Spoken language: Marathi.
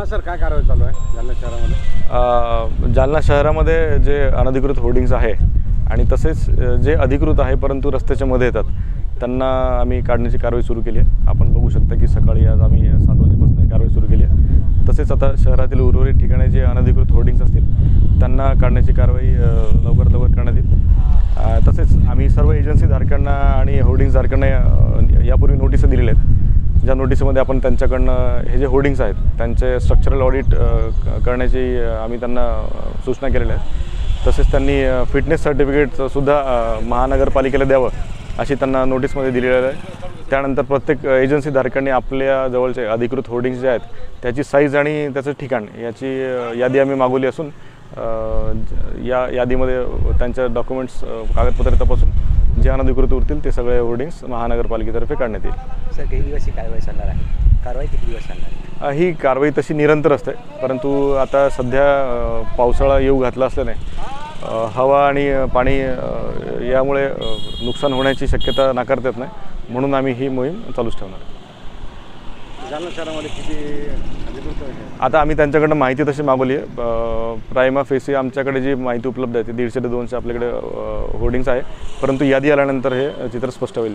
हां सर, काय कारवाई चालू आहे जालना शहरामध्ये? जालना शहरामध्ये जे अनधिकृत होर्डिंग्स आहे आणि तसेच जे अधिकृत आहे परंतु रस्त्याच्या मध्ये येतात त्यांना आम्ही काढण्याची कारवाई सुरू केली आहे। आपण बघू शकता की सकाळी आज आम्ही 7 वाजेपासून ही कारवाई सुरू केली आहे। तसेच आता शहरातील उर्वरित ठिकाणी जे अनधिकृत होर्डिंग्स असतील त्यांना काढण्याची कारवाई लवकरात लवकर करण्यात येईल। तसेच आम्ही सर्व एजन्सीधारकांना आणि होर्डिंग्सधारकांना यापूर्वी नोटिसा दिलेल्या आहेत, ज्या नोटिसमध्ये आपण त्यांच्याकडनं हे जे होर्डिंग्स आहेत त्यांचे स्ट्रक्चरल ऑडिट करण्याची आम्ही त्यांना सूचना केलेल्या आहेत। तसेच त्यांनी फिटनेस सर्टिफिकेटसुद्धा महानगरपालिकेला द्यावं अशी त्यांना नोटीसमध्ये दिलेलं आहे। त्यानंतर प्रत्येक एजन्सीधारकांनी आपल्या जवळचे अधिकृत होर्डिंग्स जे आहेत त्याची साईज आणि त्याचं ठिकाण याची यादी आम्ही मागवली असून या यादीमध्ये त्यांच्या डॉक्युमेंट्स कागदपत्रे तपासून जे अनधिकृत उरतील ते सगळे होर्डिंग्स महानगरपालिकेतर्फे काढण्यात येईल। सर, किती दिवस ही कारवाई चालणार आहे? कारवाई किती दिवस चालणार आहे? ही कारवाई तशी निरंतर असते, परंतु आता सध्या पावसाळा येऊ घातला असल्याने हवा आणि पाणी यामुळे नुकसान होण्याची शक्यता नाकारता येत नाही, म्हणून आम्ही ही मोहीम चालूच ठेवणार आहे। जालना शहरामध्ये किती अधिकृत आहे? आता आम्ही त्यांच्याकडनं माहिती तशी मागवली आहे। प्रायमा फेसी आमच्याकडे जी माहिती उपलब्ध आहे ती 150 ते 200 आपल्याकडे होर्डिंग्स आहे, परंतु यादी आल्यानंतर हे चित्र स्पष्ट होईल।